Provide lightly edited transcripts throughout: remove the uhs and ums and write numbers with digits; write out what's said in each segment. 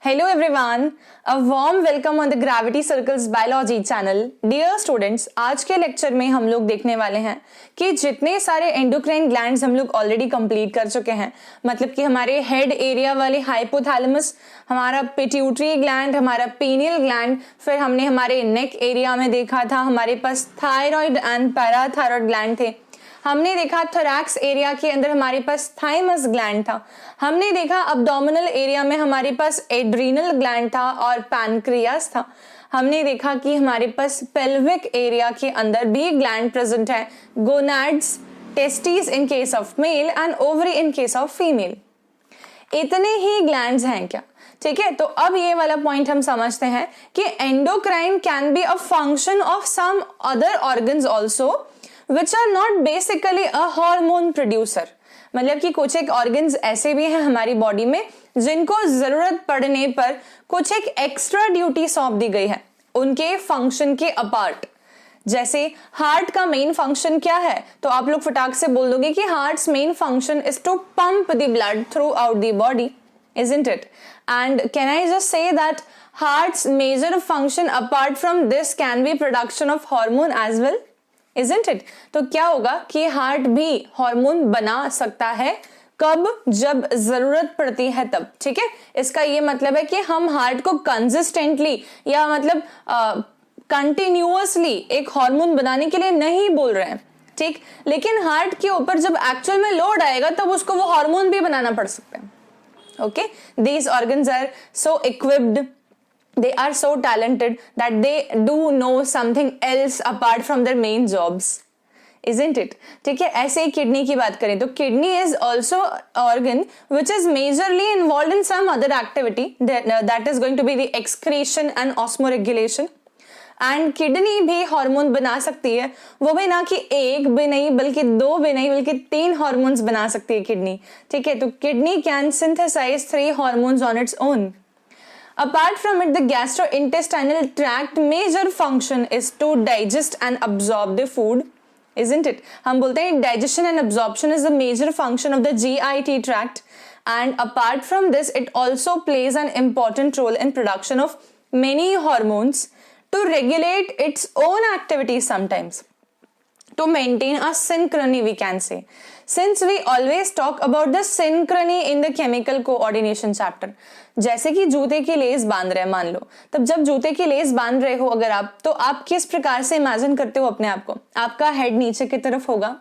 Hello everyone, a warm welcome on the Gravity Circles Biology channel. Dear students, आज के lecture में हम लोग देखने वाले हैं कि जितने सारे एंडोक्राइन ग्लैंड्स हम लोग ऑलरेडी कंप्लीट कर चुके हैं, मतलब कि हमारे हेड एरिया वाले हाइपोथैलेमस, हमारा पिट्यूटरी ग्लैंड, हमारा पीनियल ग्लैंड, फिर हमने हमारे नेक एरिया में देखा था हमारे पास थायराइड एंड पैराथायराइड ग्लैंड थे। हमने देखा थोरैक्स एरिया के अंदर हमारे पास थाइमस ग्लैंड था। हमने देखा अब्डोमिनल एरिया में हमारे पास एड्रीनल ग्लैंड था और पैनक्रियास था। हमने देखा कि हमारे पास पेल्विक एरिया के अंदर भी ग्लैंड प्रेजेंट है, gonads, testis in case of male and ovary in case of female. इतने ही ग्लैंड्स हैं क्या? ठीक है, तो अब ये वाला पॉइंट हम समझते हैं कि endocrine can be a function of some other organs also which are not basically a hormone producer। मतलब कि कुछ एक ऑर्गन्स ऐसे भी हैं हमारी बॉडी में जिनको जरूरत पड़ने पर कुछ एक एक्स्ट्रा ड्यूटी सौंप दी गई है उनके फंक्शन के अपार्ट। जैसे हार्ट का मेन फंक्शन क्या है, तो आप लोग फटाक से बोल दोगे कि heart's main function is to pump the blood throughout the body, isn't it? And can I just say that heart's major function apart from this can be production of hormone as well? Isn't it? तो क्या होगा कि heart भी hormone बना सकता है, कब? जब जरूरत पड़ती है तब। ठीक है, इसका ये मतलब है कि हम हार्ट को कंसिस्टेंटली या मतलब कंटिन्यूअसली एक हार्मोन बनाने के लिए नहीं बोल रहे हैं, ठीक, लेकिन हार्ट के ऊपर जब एक्चुअल में लोड आएगा तब उसको वो हार्मोन भी बनाना पड़ सकता है। Okay, these organs are so equipped, they are so talented that they do know something else apart from their main jobs, isn't it? ठीक है, ऐसे ही किडनी की बात करें तो kidney is also organ which is majorly involved in some other activity that is going to be the excretion and osmoregulation। And kidney भी hormone बना सकती है, वो भी ना कि एक भी नहीं बल्कि दो भी नहीं बल्कि 3 हार्मोन्स बना सकती है किडनी। ठीक है, तो kidney can synthesise 3 hormones on its own. Apart from it, the gastrointestinal tract major function is to digest and absorb the food, isn't it? हम बोलते हैं digestion and absorption is a major function of the GIT tract, and apart from this, it also plays an important role in production of many hormones to regulate its own activities sometimes. To maintain a synchrony, we can say. Since we always talk about the synchrony in the chemical coordination chapter, जैसे कि जूते की less बांध रहे हैं मान लो, तब जब जूते की लेस बांध रहे हो अगर आप, तो आप किस प्रकार से इमेजिन करते हो अपने आप को? आपका हेड नीचे की तरफ होगा,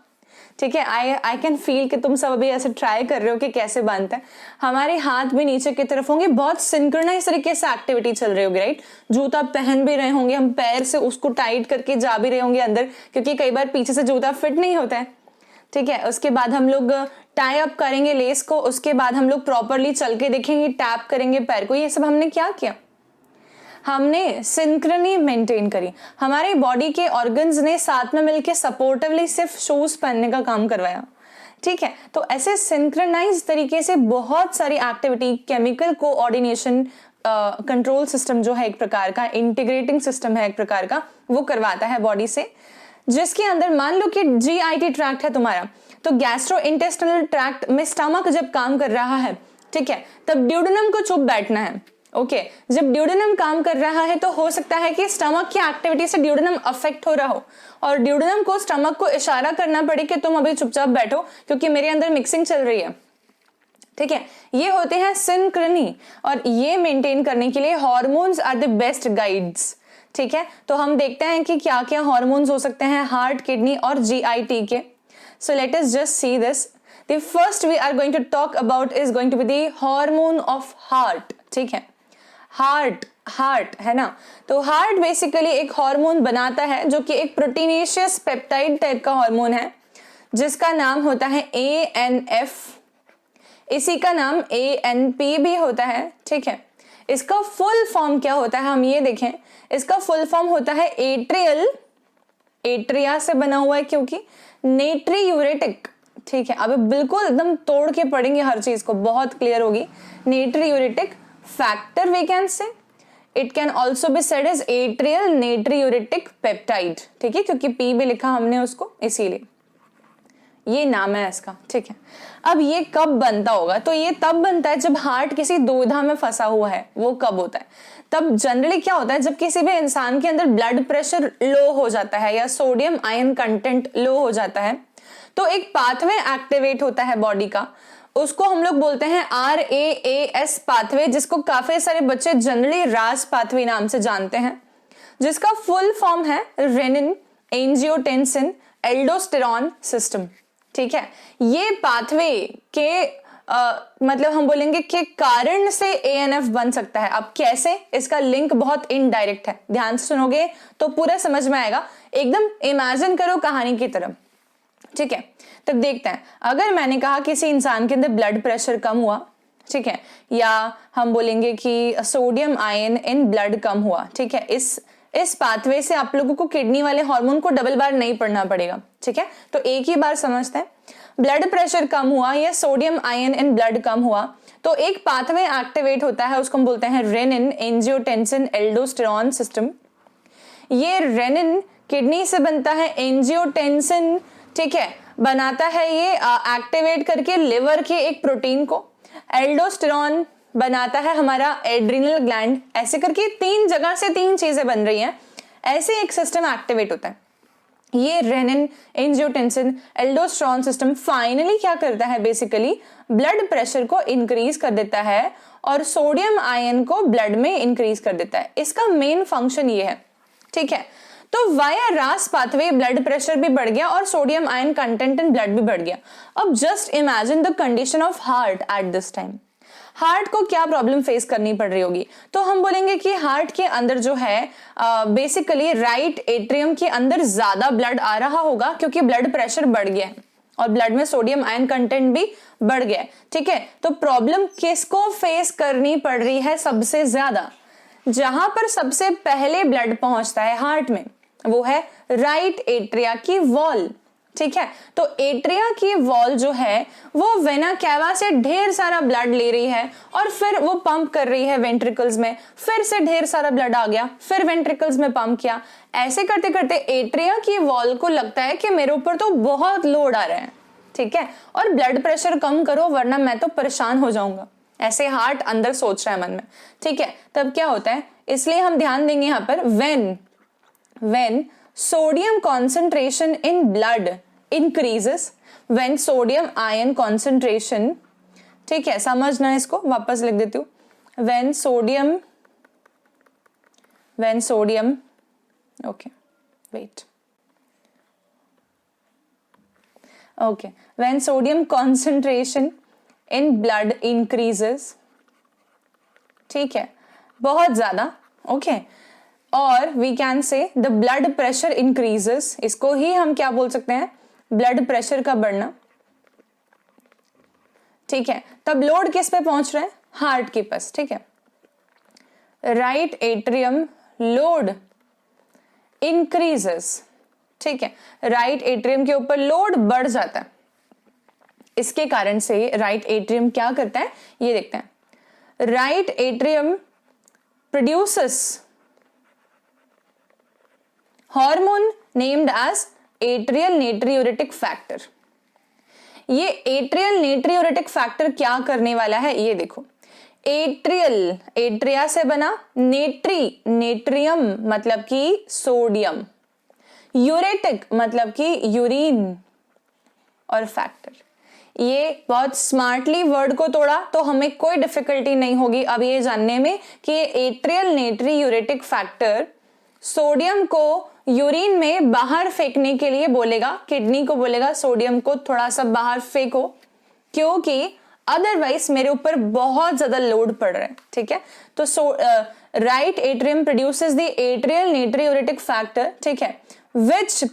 ठीक है, आई कैन फील कि तुम सब अभी ऐसे ट्राई कर रहे हो कि कैसे बांधते हैं। हमारे हाथ भी नीचे की तरफ होंगे, बहुत सिंक्रोनाइज तरीके से एक्टिविटी चल रही होगी, राइट? जूता पहन भी रहे होंगे, हम पैर से उसको टाइट करके जा भी रहे होंगे अंदर, क्योंकि कई बार पीछे से जूता फिट नहीं होता है। ठीक है, उसके बाद हम लोग टाई अप करेंगे लेस को, उसके बाद हम लोग प्रॉपरली चल के देखेंगे, टैप करेंगे पैर को। ये सब हमने क्या किया? हमने सिंक्रोनी मेंटेन करी। हमारी बॉडी के ऑर्गन्स ने साथ में मिलके सपोर्टिवली सिर्फ शूज पहनने का काम करवाया। ठीक है, तो ऐसे सिंक्रोनाइज तरीके से बहुत सारी activity, chemical coordination control system जो है एक प्रकार का, इंटीग्रेटिंग सिस्टम है एक प्रकार का, वो करवाता है बॉडी से, जिसके अंदर मान लो कि GIT ट्रैक्ट है तुम्हारा, तो गैस्ट्रो इंटेस्टिनल ट्रैक्ट में स्टमक जब काम कर रहा है, ठीक है, तब ड्यूडेनम को चुप बैठना है। ओके, जब ड्यूडेनम काम कर रहा है तो हो सकता है कि स्टमक की एक्टिविटी से ड्यूडेनम अफेक्ट हो रहा हो और ड्यूडेनम को स्टमक को इशारा करना पड़े कि तुम अभी चुपचाप बैठो क्योंकि मेरे अंदर मिक्सिंग चल रही है। ठीक है, ये होते हैं सिंक्रोनी, और ये मेंटेन करने के लिए hormones are the best guides. ठीक है, तो हम देखते हैं कि क्या क्या हार्मोन्स हो सकते हैं हार्ट, किडनी और GIT के। So let us just see this. The first we are going to talk about is going to be the hormone of heart. ठीक है, हार्ट है ना, तो हार्ट बेसिकली एक हार्मोन बनाता है जो कि एक प्रोटीनेशियस पेप्टाइड टाइप का हार्मोन है जिसका नाम होता है ANF। इसी का नाम ANP भी होता है। ठीक है, इसका फुल फॉर्म क्या होता है हम ये देखें। इसका फुल फॉर्म होता है एट्रियल, एट्रिया से बना हुआ है क्योंकि नेट्रीयूरेटिक। ठीक है, अब बिल्कुल एकदम तोड़ के पढ़ेंगे हर चीज को, बहुत क्लियर होगी। Natriuretic factor we can say, it can also be said as atrial natriuretic peptide. ठीक है, क्योंकि P भी लिखा हमने उसको इसीलिए। ये नाम है इसका, ठीक है। अब ये कब बनता होगा, तो ये तब बनता है जब हार्ट किसी दुविधा में फंसा हुआ है। वो कब होता है, तब जनरली क्या होता है, जब किसी भी इंसान के अंदर ब्लड प्रेशर लो हो जाता है या सोडियम आयन कंटेंट लो हो जाता है, तो एक पाथवे एक्टिवेट होता है बॉडी का, उसको हम लोग बोलते हैं RAAS पाथवे, जिसको काफी सारे बच्चे जनरली रास पाथवे नाम से जानते हैं, जिसका फुल फॉर्म है रेनिन एंजियोटेंसिन एल्डोस्टेरॉन सिस्टम, ठीक है। ये पाथवे के मतलब हम बोलेंगे कि कारण से ANF बन सकता है। अब कैसे, इसका लिंक बहुत इनडायरेक्ट है, ध्यान से सुनोगे तो पूरा समझ में आएगा। एकदम इमेजिन करो कहानी की तरह, ठीक है। तब देखते हैं, अगर मैंने कहा किसी इंसान के अंदर ब्लड प्रेशर कम हुआ, ठीक है, या हम बोलेंगे कि सोडियम आयन इन ब्लड कम हुआ, ठीक है, इस पाथवे से आप लोगों को किडनी वाले हार्मोन को डबल बार नहीं पढ़ना पड़ेगा, ठीक है। तो एक ही बार समझते हैं, ब्लड प्रेशर कम हुआ या सोडियम आयन इन ब्लड कम हुआ, तो एक पाथवे एक्टिवेट होता है, उसको हम बोलते हैं रेनिन एंजियोटेंसिन एल्डोस्टेरॉन सिस्टम। ये रेनिन किडनी से बनता है, एंजियोटेंसिन, ठीक है, बनाता है ये एक्टिवेट करके लिवर के एक प्रोटीन को, एल्डोस्टेरॉन बनाता है हमारा एड्रिनल ग्लैंड, ऐसे करके 3 जगह से 3 चीजें बन रही हैं, ऐसे एक सिस्टम एक्टिवेट होता है। ये rennin angiotensin aldosterone system finally क्या करता है, बेसिकली ब्लड प्रेशर को इंक्रीज कर देता है और सोडियम आयन को ब्लड में इंक्रीज कर देता है। इसका मेन फंक्शन ये है, ठीक है। तो वाया रास पाथवे ब्लड प्रेशर भी बढ़ गया और sodium ion content in blood भी बढ़ गया। अब just imagine the condition of heart at this time. Heart को क्या प्रॉब्लम फेस करनी पड़ रही होगी, तो हम बोलेंगे कि हार्ट के अंदर जो है बेसिकली राइट एट्रियम के अंदर ज्यादा ब्लड आ रहा होगा, क्योंकि ब्लड प्रेशर बढ़ गया है और ब्लड में सोडियम आयन कंटेंट भी बढ़ गया है, ठीक है। तो प्रॉब्लम किसको फेस करनी पड़ रही है सबसे ज्यादा, जहां पर सबसे पहले ब्लड पहुंचता है हार्ट में, वो है राइट एट्रिया की वॉल, ठीक है। तो एट्रिया की वॉल जो है वो वेना कैवा से ढेर सारा ब्लड ले रही है और फिर वो पंप कर रही है वेंट्रिकल्स में, फिर से ढेर सारा ब्लड आ गया, फिर वेंट्रिकल्स में पंप किया, ऐसे करते करते एट्रिया की वॉल को लगता है कि मेरे ऊपर तो बहुत लोड आ रहा है, ठीक है, और ब्लड प्रेशर कम करो वरना मैं तो परेशान हो जाऊंगा, ऐसे हार्ट अंदर सोच रहा है मन में, ठीक है। तब क्या होता है, इसलिए हम ध्यान देंगे यहाँ पर, when sodium concentration in blood increases, when sodium ion concentration, ठीक है, समझना इसको, वापस लिख देती हूँ, when sodium okay wait okay when sodium concentration in blood increases, ठीक है, बहुत ज्यादा, ओके, और we can say the blood pressure increases, इसको ही हम क्या बोल सकते हैं, ब्लड प्रेशर का बढ़ना, ठीक है। तब लोड किस पे पहुंच रहा है, हार्ट के पास, ठीक है। राइट एट्रियम लोड इंक्रीजेस, ठीक है, राइट एट्रियम के ऊपर लोड बढ़ जाता है, इसके कारण से राइट एट्रियम क्या करता है, ये देखते हैं। Right atrium produces hormone named as atrial natriuretic factor. ये एट्रियल नेट्रियूरेटिक फैक्टर क्या करने वाला है, ये देखो, एट्रियल एट्रिया से बना, नेट्रियम मतलब कि सोडियम, यूरेटिक मतलब कि यूरिन, और फैक्टर। ये बहुत स्मार्टली वर्ड को तोड़ा तो हमें कोई डिफिकल्टी नहीं होगी अब ये जानने में कि एट्रियल नेट्रियूरेटिक फैक्टर सोडियम को यूरिन में बाहर फेंकने के लिए बोलेगा, किडनी को बोलेगा सोडियम को थोड़ा सा बाहर फेंको, क्योंकि अदरवाइज मेरे ऊपर बहुत ज्यादा लोड पड़ रहा है, ठीक है। तो right atrium produces the atrial natriuretic factor, ठीक है, which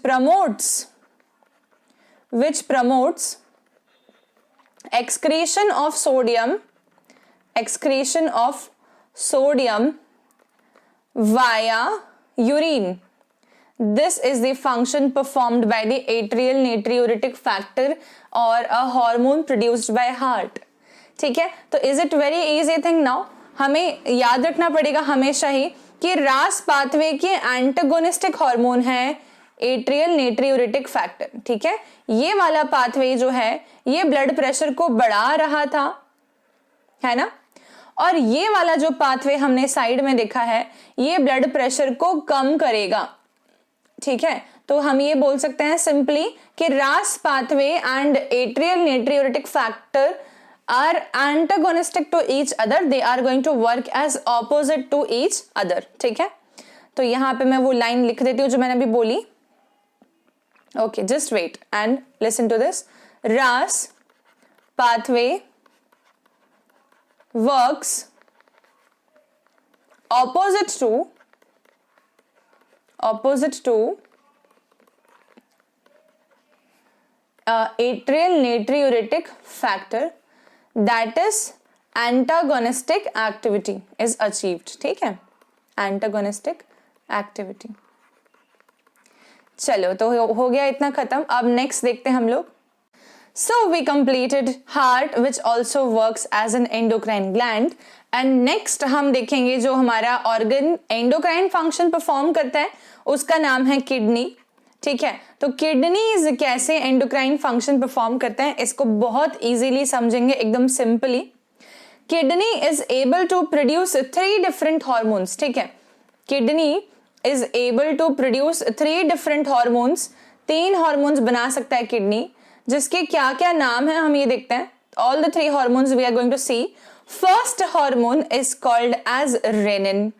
promotes excretion of sodium via urine. This is the function performed by the atrial natriuretic factor or a hormone produced by heart. ठीक है, तो is it very easy thing now? हमें याद रखना पड़ेगा हमेशा ही कि रास पाथवे के एंटागोनिस्टिक हार्मोन है एट्रियल नेट्रियूरेटिक फैक्टर, ठीक है। ये वाला पाथवे जो है ये ब्लड प्रेशर को बढ़ा रहा था, है ना, और ये वाला जो पाथवे हमने साइड में देखा है ये ब्लड प्रेशर को कम करेगा, ठीक है। तो हम ये बोल सकते हैं सिंपली कि RAS pathway and atrial natriuretic factor are antagonistic to each other, they are going to work as opposite to each other, ठीक है। तो यहां पे मैं वो लाइन लिख देती हूं जो मैंने अभी बोली। Okay, just wait and listen to this. RAS pathway works opposite to atrial natriuretic factor, that is antagonistic activity is achieved, ठीक है, antagonistic activity। चलो, तो हो गया इतना खत्म। अब नेक्स्ट देखते हैं हम लोग। So we completed heart which also works as an endocrine gland, and next हम देखेंगे जो हमारा organ endocrine function perform करता है उसका नाम है किडनी, ठीक है। तो किडनीज कैसे एंडोक्राइन फंक्शन परफॉर्म करते हैं इसको बहुत इजीली समझेंगे, एकदम simply. Kidney is able to produce 3 different hormones, ठीक है। Kidney is able to produce 3 different hormones, 3 hormones बना सकता है किडनी, जिसके क्या क्या नाम है हम ये देखते हैं। All the 3 hormones we are going to see. First hormone is called as renin.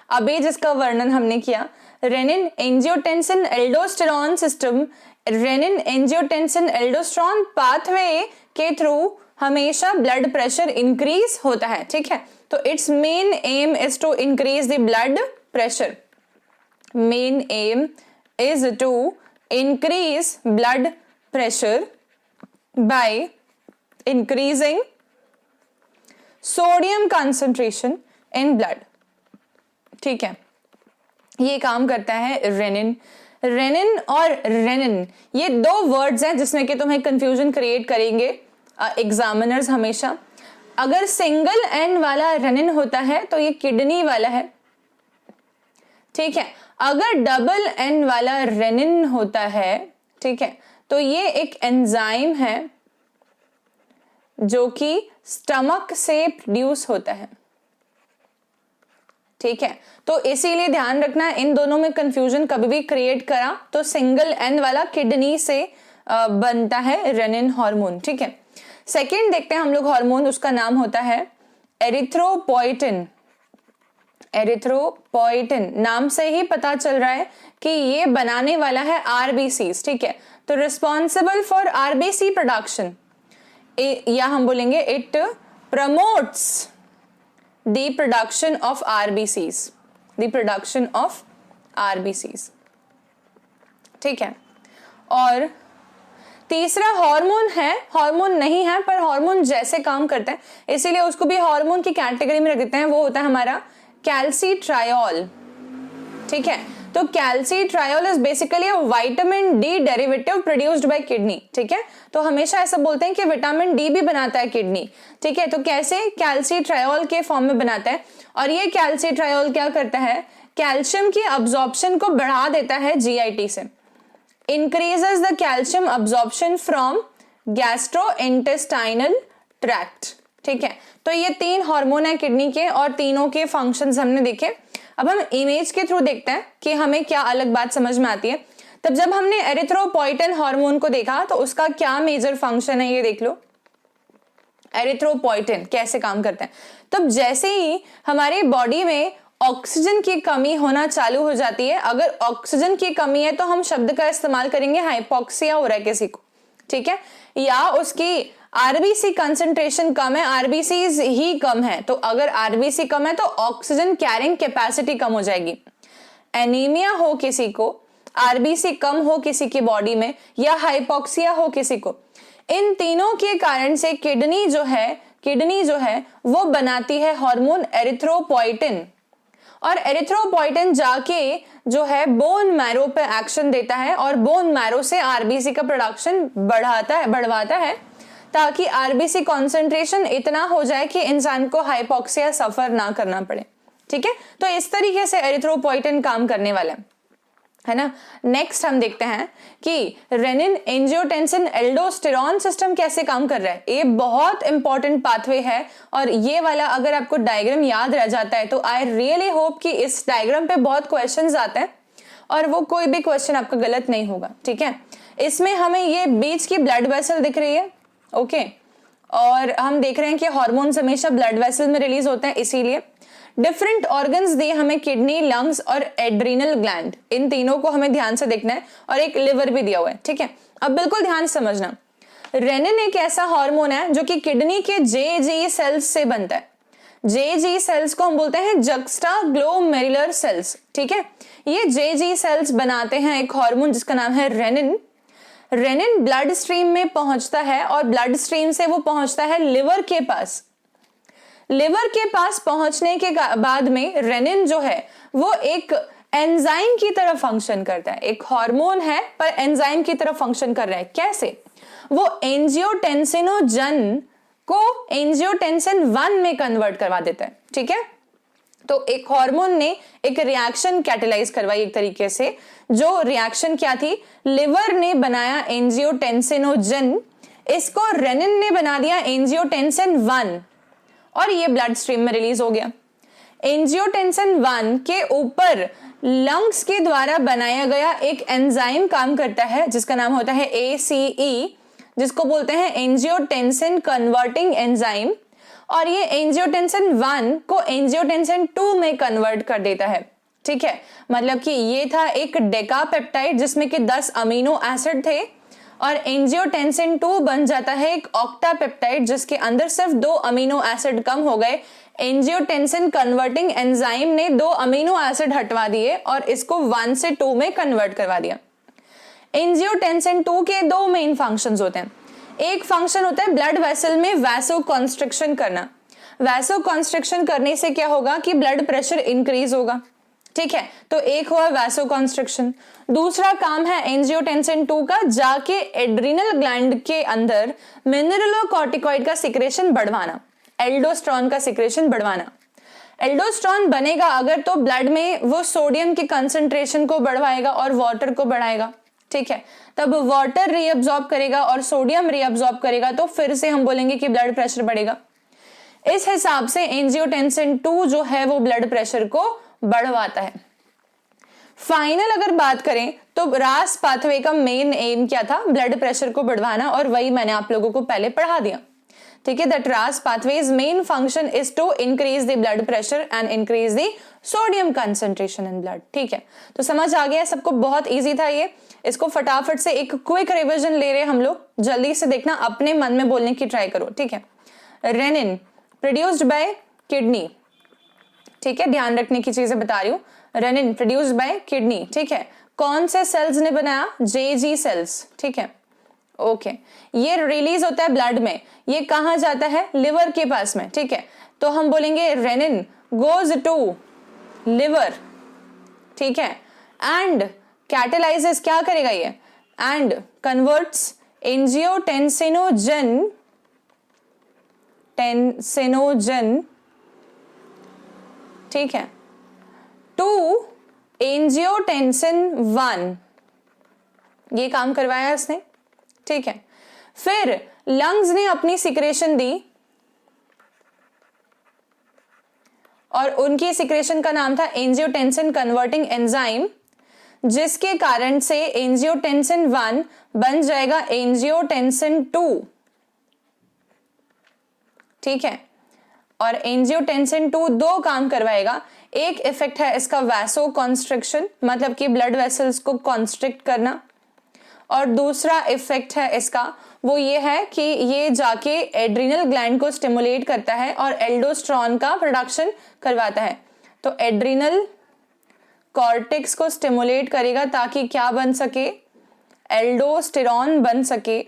अभी जिसका वर्णन हमने किया, renin angiotensin aldosterone system, renin angiotensin aldosterone pathway के थ्रू हमेशा ब्लड प्रेशर इंक्रीज होता है, ठीक है। तो it's main aim is to increase the blood pressure, main aim is to increase blood pressure by increasing sodium concentration in blood, ठीक है। ये काम करता है रेनिन। रेनिन और रेनिन ये 2 वर्ड्स हैं जिसमें कि तुम्हें कंफ्यूजन क्रिएट करेंगे एग्जामिनर्स हमेशा। अगर सिंगल एन वाला रेनिन होता है तो ये किडनी वाला है, ठीक है। अगर डबल एन वाला रेनिन होता है, ठीक है, तो ये एक एंजाइम है जो कि स्टमक से प्रोड्यूस होता है, ठीक है। तो इसीलिए ध्यान रखना इन दोनों में कंफ्यूजन कभी भी क्रिएट करा तो सिंगल एन वाला किडनी से बनता है रेनिन हार्मोन, ठीक है। सेकंड देखते हैं हम लोग हार्मोन, उसका नाम होता है एरिथ्रोपोइटिन। एरिथ्रोपोइटिन नाम से ही पता चल रहा है कि ये बनाने वाला है आरबीसीज, ठीक है। तो रिस्पॉन्सिबल फॉर आरबीसी प्रोडक्शन, या हम बोलेंगे it promotes the production of RBCs, the production of RBCs, ठीक है। और तीसरा हार्मोन है, हार्मोन नहीं है पर हार्मोन जैसे काम करते हैं इसीलिए उसको भी हार्मोन की कैटेगरी में रख देते हैं, वो होता है हमारा कैल्सीट्रायोल, ठीक है। तो calcitriol is basically a vitamin D derivative produced by kidney, ठीक है। तो हमेशा ऐसा बोलते हैं कि विटामिन डी भी बनाता है किडनी, ठीक है। तो कैसे? कैल्सीट्रायोल के फॉर्म में बनाता है, और ये कैल्सीट्रायोल क्या करता है, कैल्शियम की अब्जॉर्प्शन को बढ़ा देता है जीआईटी से, increases the calcium absorption from gastrointestinal tract, ठीक है। तो ये 3 हार्मोन है किडनी के और तीनों के फंक्शंस हमने देखे। अब हम इमेज के थ्रू देखते हैं कि हमें क्या अलग बात समझ में आती है। तब जब हमने एरिथ्रोपोइटिन हार्मोन को देखा तो उसका क्या मेजर फंक्शन है ये देख लो। एरिथ्रोपोइटिन कैसे काम करते हैं, तब जैसे ही हमारे बॉडी में ऑक्सीजन की कमी होना चालू हो जाती है, अगर ऑक्सीजन की कमी है तो हम शब्द का इस्तेमाल करेंगे हाइपोक्सिया हो रहा है किसी को, ठीक है, या उसकी आरबीसी कंसंट्रेशन कम है, आरबीसी ही कम है। तो अगर आरबीसी कम है तो ऑक्सीजन कैरिंग कैपेसिटी कम हो जाएगी। एनीमिया हो किसी को, आरबीसी कम हो किसी की बॉडी में, या हाइपोक्सिया हो किसी को, इन तीनों के कारण से किडनी जो है वो बनाती है हार्मोन एरिथ्रोपोइटिन, और एरिथ्रोपोइटिन जाके जो है बोन मैरो पे एक्शन देता है और बोन मैरो से आरबीसी का प्रोडक्शन बढ़वाता है ताकि आरबीसी कॉन्सेंट्रेशन इतना हो जाए कि इंसान को हाइपोक्सिया सफर ना करना पड़े, ठीक है। तो इस तरीके से एरिथ्रोपोइटिन काम करने वाला है। है ना। नेक्स्ट हम देखते हैं कि रेनिन, एंजियोटेंसिन, एल्डोस्टेरॉन सिस्टम कैसे काम कर रहा है। ये बहुत इंपॉर्टेंट पाथवे है और ये वाला अगर आपको डायग्राम याद रह जाता है तो आई रियली होप कि इस डायग्राम पे बहुत क्वेश्चंस आते हैं और वो कोई भी क्वेश्चन आपका गलत नहीं होगा, ठीक है। इसमें हमें ये बीच की ब्लड वेसल दिख रही है, ओके, और हम देख रहे हैं कि हार्मोन्स हमेशा ब्लड वेसल में रिलीज होते हैं, इसीलिए डिफरेंट ऑर्गन्स दिए हमें, किडनी, लंग्स और एड्रीनल ग्लैंड, इन तीनों को हमें ध्यान से देखना है और एक लिवर भी दिया हुआ है, ठीक है। अब बिल्कुल ध्यान से समझना, रेनिन एक ऐसा हार्मोन है जो कि किडनी के जेजी सेल्स से बनता है। जेजी सेल्स को हम बोलते हैं जक्स्टाग्लोमेरुलर सेल्स, ठीक है। ये जेजी सेल्स बनाते हैं एक हार्मोन जिसका नाम है रेनिन। रेनिन ब्लड स्ट्रीम में पहुंचता है और ब्लड स्ट्रीम से वो पहुंचता है लिवर के पास। लिवर के पास पहुंचने के बाद में रेनिन जो है वो एक एंजाइम की तरह फंक्शन करता है। एक हार्मोन है पर एंजाइम की तरह फंक्शन कर रहा है। कैसे? वो एंजियोटेंसिनोजन को एंजियोटेंसिन 1 में कन्वर्ट करवा देता है, ठीक है। तो एक हार्मोन ने एक रिएक्शन कैटेलाइज करवाई एक तरीके से। जो रिएक्शन क्या थी? लिवर ने बनाया एंजियोटेंसिनोजन, इसको रेनिन ने बना दिया एंजियोटेंसिन 1 और ये ब्लड स्ट्रीम में रिलीज हो गया। एंजियोटेंसिन 1 के ऊपर लंग्स के द्वारा बनाया गया एक एंजाइम काम करता है जिसका नाम होता है ACE, जिसको बोलते हैं एंजियोटेंसिन कन्वर्टिंग एंजाइम, और ये एंजियोटेंसिन 1 को एंजियोटेंसिन 2 में कन्वर्ट कर देता है, ठीक है। मतलब कि ये था एक डेकापेप्टाइड जिसमें कि 10 अमीनो एसिड थे और एंजियोटेंसिन 2 बन जाता है एक ऑक्टापेप्टाइड जिसके अंदर सिर्फ 2 अमीनो एसिड कम हो गए। एंजियोटेंसिन कन्वर्टिंग एंजाइम ने 2 अमीनो एसिड हटवा दिए और इसको 1 से 2 में कन्वर्ट करवा दिया। एंजियोटेंसिन 2 के 2 मेन फंक्शंस होते हैं। एक फंक्शन होता है ब्लड वेसल में वैसो कॉन्स्ट्रिक्शन करना। वैसो कॉन्स्ट्रिक्शन करने से क्या होगा कि ब्लड प्रेशर इंक्रीज होगा, ठीक है। तो एक हुआ वैसो कॉन्स्ट्रिक्शन। दूसरा काम है एंजियोटेंसिन 2 का, जाके एड्रिनल ग्लैंड के अंदर मिनरलोकॉर्टिकॉइड का सिक्रेशन बढ़वाना, एल्डोस्टेरॉन का सिक्रेशन बढ़वाना। एल्डोस्टेरॉन बनेगा अगर तो ब्लड में वो सोडियम के कंसंट्रेशन को बढ़वाएगा और वाटर को बढ़ाएगा, ठीक है। तब वाटर रीअब्सॉर्ब करेगा और सोडियम रीअब्सॉर्ब करेगा तो फिर से हम बोलेंगे कि ब्लड प्रेशर बढ़ेगा। इस हिसाब से एंजियोटेंसिन 2 जो है वो ब्लड प्रेशर को बढ़वाता है। फाइनल अगर बात करें तो रास पाथवे का मेन एम क्या था? ब्लड प्रेशर को बढ़वाना, और वही मैंने आप लोगों को पहले पढ़ा दिया, ठीक है। That RAS pathway's main function is to increase the blood pressure and increase the sodium concentration in blood, ठीक है। तो समझ आ गया सबको? बहुत इजी था ये। इसको फटाफट से एक क्विक रिवीजन ले रहे हम लोग, जल्दी से देखना, अपने मन में बोलने की ट्राई करो, ठीक है। रेनिन प्रोड्यूस्ड बाय किडनी, ठीक है, ध्यान रखने की चीजें बता रही हूँ। रेनिन प्रोड्यूस्ड बाय किडनी, ठीक है। कौन से सेल्स ने बनाया? जेजी सेल्स, ठीक है, ओके। ये रिलीज होता है ब्लड में, ये कहां जाता है? लिवर के पास में, ठीक है। तो हम बोलेंगे रेनिन गोज टू लिवर, ठीक है, एंड कैटेलाइजेस, क्या करेगा ये? एंड कन्वर्ट्स एंजियोटेंसिनोजन ठीक है टू एंजियोटेंसिन 1, ये काम करवाया इसने, ठीक है। फिर लंग्स ने अपनी सिक्रेशन दी और उनकी सिक्रेशन का नाम था एंजियोटेंसिन कन्वर्टिंग एंजाइम, जिसके कारण से एंजियोटेंसिन 1 बन जाएगा एंजियोटेंसिन 2, ठीक है। और एंजियोटेंसिन 2 दो काम करवाएगा। एक इफेक्ट है इसका वैसो कॉन्स्ट्रिक्शन, मतलब कि ब्लड वेसल्स को कॉन्स्ट्रिक्ट करना, और दूसरा इफेक्ट है इसका वो ये है कि ये जाके एड्रिनल ग्लैंड को स्टिमुलेट करता है और एल्डोस्टेरॉन का प्रोडक्शन करवाता है। तो एड्रिनल कॉर्टेक्स को स्टिमुलेट करेगा ताकि क्या बन सके? एल्डोस्टेरॉन बन सके,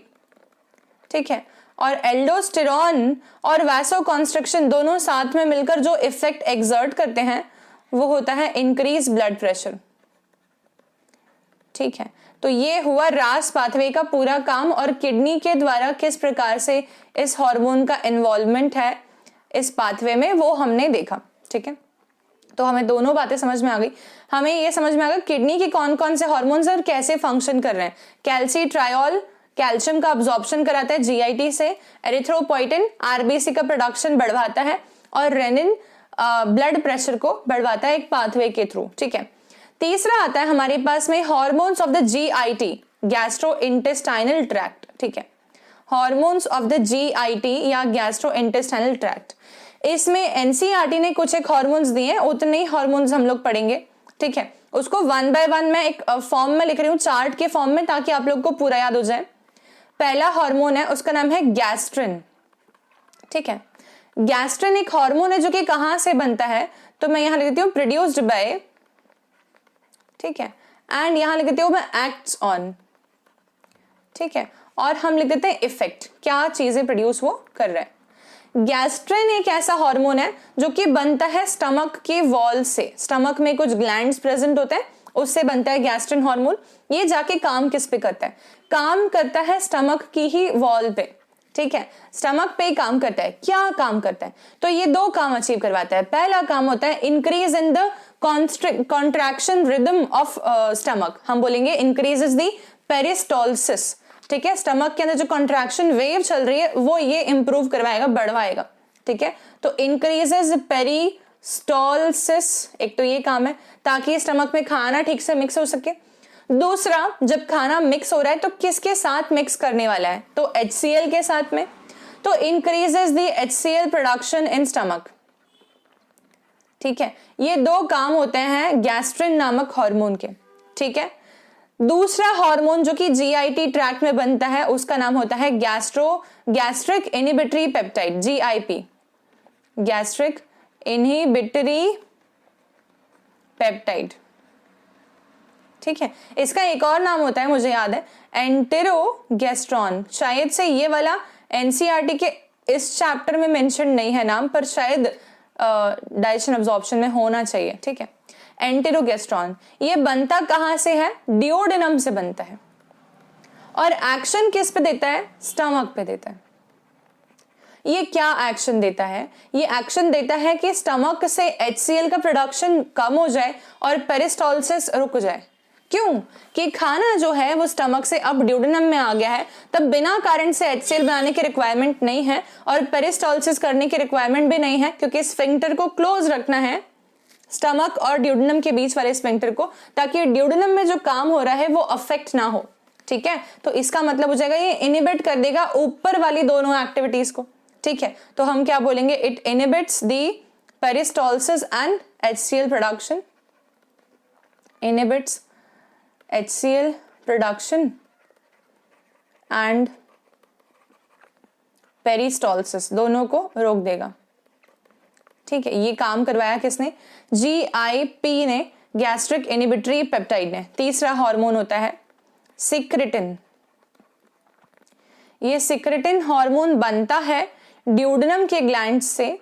ठीक है। और एल्डोस्टेरॉन और वैसो कॉन्स्ट्रिक्शन दोनों साथ में मिलकर जो इफेक्ट एक्सर्ट करते हैं वो होता है इंक्रीज ब्लड प्रेशर, ठीक है। तो ये हुआ रास पाथवे का पूरा काम, और किडनी के द्वारा किस प्रकार से इस हार्मोन का इन्वॉल्वमेंट है इस पाथवे में वो हमने देखा, ठीक है। तो हमें दोनों बातें समझ में आ गई। हमें ये समझ में आ गया किडनी के कौन कौन से हार्मोन्स और कैसे फंक्शन कर रहे हैं। कैल्सीट्रायोल कैल्शियम का अब्जॉर्प्शन कराता है जीआईटी से, एरिथ्रोपोइटिन आरबीसी का प्रोडक्शन बढ़वाता है, और रेनिन ब्लड प्रेशर को बढ़वाता है एक पाथवे के थ्रू। ठीक है, तीसरा आता है हमारे पास में hormones of the GIT, gastrointestinal tract. ठीक है, हार्मोन्स ऑफ द जीआईटी या गैस्ट्रो इंटेस्टाइनल ट्रैक्ट। इसमें एनसीईआरटी ने कुछ एक हार्मोन्स दिए हैं, उतने ही हार्मोन्स हम लोग पढ़ेंगे। ठीक है, उसको 1 बाय 1 मैं एक फॉर्म में लिख रही हूँ, चार्ट के फॉर्म में, ताकि आप लोग को पूरा याद हो जाए। पहला हार्मोन है, उसका नाम है गैस्ट्रिन। ठीक है, गैस्ट्रिन एक हार्मोन है जो कि कहां से बनता है, तो मैं यहां लिख देती हूँ प्रोड्यूस्ड बाय, ठीक है, एंड यहां लिख देती हूँ मैं एक्ट्स ऑन। ठीक है, और हम लिख देते हैं इफेक्ट, क्या चीजें प्रोड्यूस वो कर रहा है। गैस्ट्रिन एक ऐसा हार्मोन है जो कि बनता है स्टमक के वॉल से, स्टमक में कुछ ग्लैंड्स प्रेजेंट होते हैं, उससे बनता है गैस्ट्रिन हार्मोन। ये जाके काम किस पे करता है, काम करता है स्टमक की ही वॉल पे। ठीक है, स्टमक पे काम करता है। क्या काम करता है, तो ये दो काम अचीव करवाता है। पहला काम होता है increase in the contraction rhythm of stomach, हम बोलेंगे इंक्रीजेस द पेरिस्टोलसिस। ठीक है, स्टमक के अंदर जो कॉन्ट्रैक्शन वेव चल रही है वो ये इंप्रूव करवाएगा, बढ़वाएगा। ठीक है, तो इंक्रीजेस पेरिस्टोलसिस, एक तो ये काम है ताकि स्टमक में खाना ठीक से मिक्स हो सके। दूसरा, जब खाना मिक्स हो रहा है तो किसके साथ मिक्स करने वाला है, तो HCl के साथ में, तो increases the HCl production in stomach. ठीक है, ये दो काम होते हैं गैस्ट्रिन नामक हार्मोन के। ठीक है, दूसरा हार्मोन जो कि जीआईटी ट्रैक्ट में बनता है उसका नाम होता है gastric inhibitory peptide, GIP, gastric inhibitory peptide. ठीक है, इसका एक और नाम होता है, मुझे याद है, एंटेरोगेस्ट्रॉन। शायद से ये वाला एनसीईआरटी के इस चैप्टर में मेंशन नहीं है नाम, पर शायद डाइजेशन अब्जॉर्प्शन में होना चाहिए। ठीक है, एंटेरोगेस्ट्रॉन ये बनता कहां से है, डिओडेनम से बनता है, और एक्शन किस पे देता है, स्टमक पे देता है। ये क्या एक्शन देता है, ये एक्शन देता है कि स्टमक से HCl का प्रोडक्शन कम हो जाए और पेरिस्टोलसिस रुक जाए। क्यों, कि खाना जो है वो स्टमक से अब ड्यूडेनम में आ गया है, तब बिना कारण से HCl बनाने की रिक्वायरमेंट नहीं है और पेरिस्टोलसिस करने की रिक्वायरमेंट भी नहीं है, क्योंकि स्फिंक्टर को क्लोज रखना है, स्टमक और ड्यूडेनम के बीच वाले स्फिंक्टर को, ताकि ड्यूडेनम में जो काम हो रहा है वो अफेक्ट ना हो। ठीक है, तो इसका मतलब हो जाएगा ये इनहिबिट कर देगा ऊपर वाली दोनों एक्टिविटीज को। ठीक है, तो हम क्या बोलेंगे, it inhibits the peristalsis and HCl production, inhibits HCl production and peristalsis, दोनों को रोक देगा। ठीक है, ये काम करवाया किसने, GIP ने, गैस्ट्रिक इनहिबिटरी पेप्टाइड ने। तीसरा हार्मोन होता है सिक्रेटिन। ये सिक्रेटिन हार्मोन बनता है ड्यूडेनम के ग्लैंड से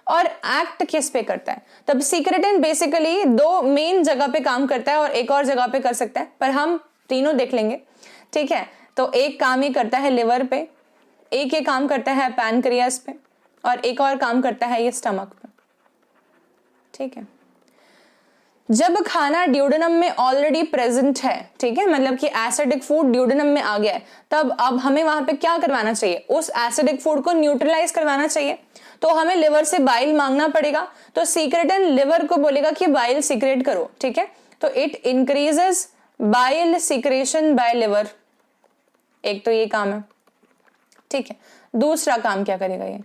और एक्ट किस पे करता है, तब सिक्रेटिन बेसिकली दो मेन जगह पे काम करता है और एक और जगह पे कर सकता है, पर हम तीनों देख लेंगे। ठीक है, तो एक काम ये करता है लिवर पे, एक ये काम करता है पैनक्रियास पे, और एक और काम करता है ये स्टमक पे। ठीक है, जब खाना ड्यूडेनम में ऑलरेडी प्रेजेंट है, ठीक है, मतलब कि एसिडिक फूड ड्यूडेनम में आ गया है, तब अब हमें वहां पे क्या करवाना चाहिए, उस एसिडिक फूड को न्यूट्रलाइज करवाना चाहिए। तो हमें लिवर से बाइल मांगना पड़ेगा, तो सीक्रेटिन लिवर को बोलेगा कि बाइल सीक्रेट करो। ठीक है, तो it increases bile secretion bye liver, एक तो ये काम है। ठीक है, दूसरा काम क्या करेगा ये,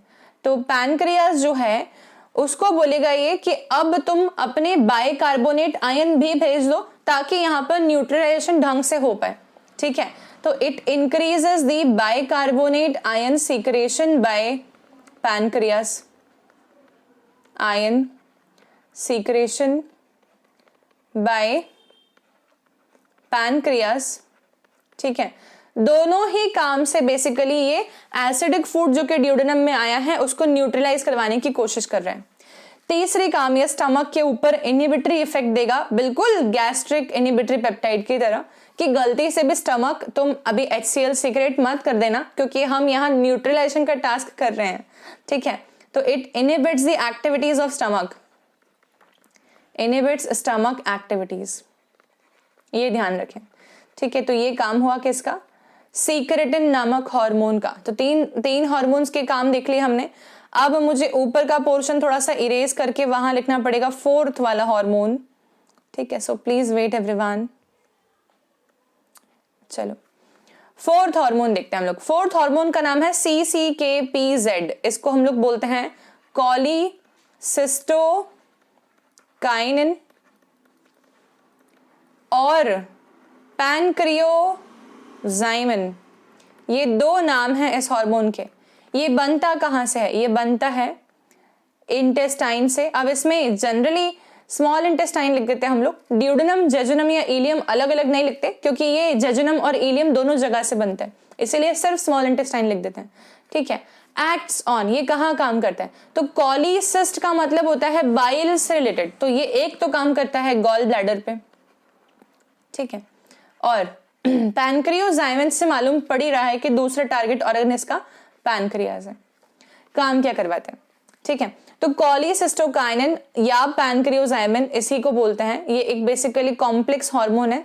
तो पैनक्रियास जो है उसको बोलेगा ये कि अब तुम अपने बाइकार्बोनेट आयन भी भेज दो ताकि यहाँ पर न्यूट्रलाइजेशन ढंग से हो पाए। ठीक है, तो it increases the bicarbonate ion secretion by pancreas, ion secretion by pancreas. ठीक है, दोनों ही काम से बेसिकली ये एसिडिक फूड जो कि ड्यूडेनम में आया है उसको न्यूट्रलाइज करवाने की कोशिश कर रहे हैं। तीसरी काम ये स्टमक के ऊपर इनहिबिटरी इफेक्ट देगा, बिल्कुल गैस्ट्रिक इनहिबिटरी पेप्टाइड की तरह, कि गलती से भी स्टमक तुम अभी HCl सीक्रेट मत कर देना, क्योंकि हम यहाँ न्यूट्रलाइजेशन का टास्क कर रहे हैं। ठीक है, तो it inhibits the activities of stomach, inhibits stomach activities, ये ध्यान रखें, ठीक है। तो ये काम हुआ किसका, सीक्रेटिन नामक हार्मोन का। तो तीन हार्मोन्स के काम देख लिए हमने। अब मुझे ऊपर का पोर्शन थोड़ा सा इरेज करके वहां लिखना पड़ेगा फोर्थ वाला हार्मोन, ठीक है। So please wait everyone. चलो फोर्थ हार्मोन देखते हैं हम लोग। फोर्थ हार्मोन का नाम है CCK-PZ। इसको हम लोग बोलते हैं कॉलीसिस्टोकाइनिन और पैनक्रियोजाइमिन, ये दो नाम हैं इस हार्मोन के। ये बनता कहां से है, ये बनता है इंटेस्टाइन से। अब इसमें जनरली स्मॉल इंटेस्टाइन लिख देते हैं हम लोग, ड्यूडेनम, जेजुनम या इलियम अलग अलग नहीं लिखते, क्योंकि ये जेजुनम और इलियम दोनों जगह से बनते हैं, इसीलिए सिर्फ स्मॉल इंटेस्टाइन लिख देते हैं, ठीक है। एक्ट्स ऑन, ये कहाँ काम करता है, तो कॉलीसिस्ट का मतलब होता है बाइल से रिलेटेड, तो ये एक तो काम करता है गॉल ब्लैडर पे, ठीक है। और पैनक्रियोजाइमिन से मालूम पड़ ही रहा है कि दूसरा टारगेट ऑर्गन इसका पैनक्रियाज है। काम क्या करवाते हैं, ठीक है। तो कॉलीसिस्टोकाइनिन या पैनक्रियोजाइमिन इसी को बोलते हैं, ये एक बेसिकली कॉम्प्लेक्स हार्मोन है,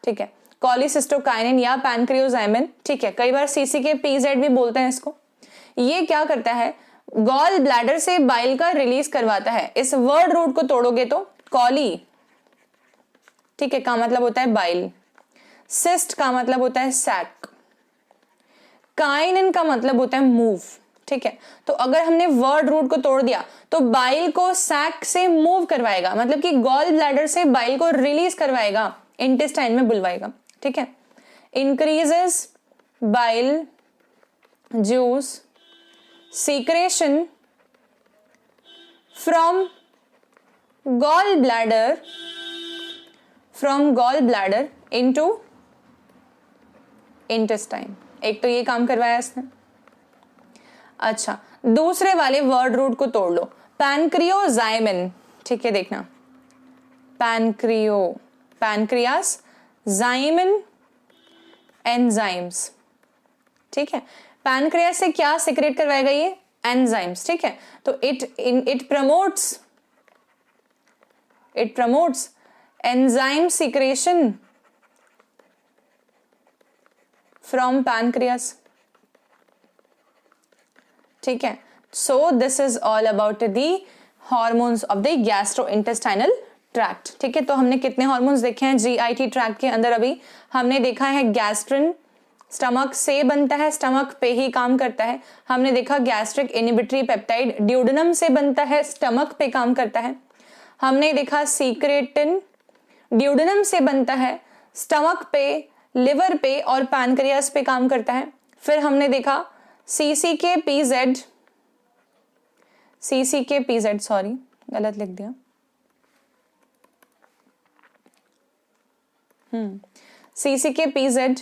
ठीक है। कॉलीसिस्टोकाइनिन या पैनक्रियोजाइमिन, ठीक है। कई बार CCK-PZ भी बोलते हैं इसको। ये क्या करता है, गॉल ब्लैडर से बाइल का रिलीज करवाता है। इस वर्ड रूट को तोड़ोगे तो कॉली, ठीक है, का मतलब होता है बाइल, सिस्ट का मतलब होता है सैक, काइनिन का मतलब होता है मूव, ठीक है। तो अगर हमने वर्ड रूट को तोड़ दिया तो बाइल को सैक से मूव करवाएगा, मतलब कि गॉल ब्लैडर से बाइल को रिलीज करवाएगा, इंटेस्टाइन में बुलवाएगा, ठीक है। Increases bile juice secretion from gall bladder into intestine. एक तो ये काम करवाया इसने। अच्छा, दूसरे वाले वर्ड रूट को तोड़ लो, पैनक्रियोजाइमिन, ठीक है, देखना पैनक्रियास, जाइमिन एंजाइम्स, ठीक है। पैनक्रियास से क्या सिक्रेट करवाएगा ये, एंजाइम्स, ठीक है। तो it promotes enzyme secretion from pancreas, ठीक है। So this is all about the hormones of the gastrointestinal tract, ठीक है। तो हमने कितने हार्मोन्स देखे हैं GIT ट्रैक्ट के अंदर, अभी हमने देखा है गैस्ट्रिन, स्टमक से बनता है, स्टमक पे ही काम करता है। हमने देखा गैस्ट्रिक इनहिबिटरी पेप्टाइड ड्यूडेनम से बनता है, स्टमक पे काम करता है। हमने देखा सीक्रेटिन ड्यूडेनम से बनता है, स्टमक पे, लिवर पे और पैनक्रियास पे काम करता है। फिर हमने देखा CCK-PZ, सॉरी गलत लिख दिया, CCK-PZ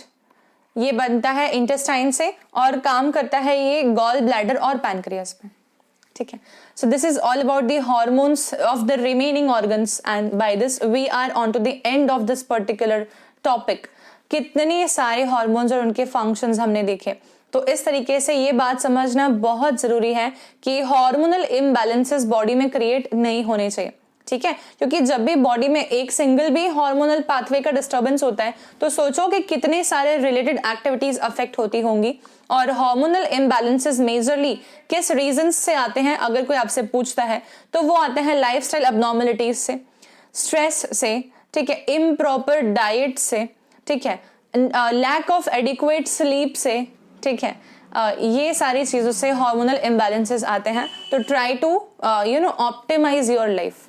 ये बनता है इंटेस्टाइन से और काम करता है ये गॉल ब्लैडर और पैनक्रियास पे, ठीक है। So this is all about the hormones of the remaining organs and by this we are on to the end of this particular topic. कितने सारे हार्मोन्स और उनके फंक्शंस हमने देखे। तो इस तरीके से ये बात समझना बहुत जरूरी है कि हार्मोनल इम्बैलेंसेस बॉडी में क्रिएट नहीं होने चाहिए, ठीक है। क्योंकि जब भी बॉडी में एक सिंगल भी हार्मोनल पाथवे का डिस्टर्बेंस होता है तो सोचो कि कितने सारे रिलेटेड एक्टिविटीज अफेक्ट होती होंगी। और हार्मोनल इम्बैलेंसेस मेजरली किस रीजंस से आते हैं, अगर कोई आपसे पूछता है तो वो आते हैं लाइफस्टाइल अबनॉर्मलिटीज से, स्ट्रेस से, ठीक है, इम्प्रॉपर डाइट से, ठीक है, लैक ऑफ एडिक्वेट स्लीप से, ठीक है, ये सारी चीजों से हार्मोनल इम्बैलेंसेस आते हैं। तो try to optimise your life.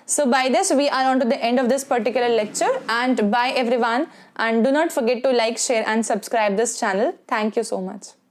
So by this we are on to the end of this particular lecture, and bye everyone, and do not forget to like, share and subscribe this channel. Thank you so much.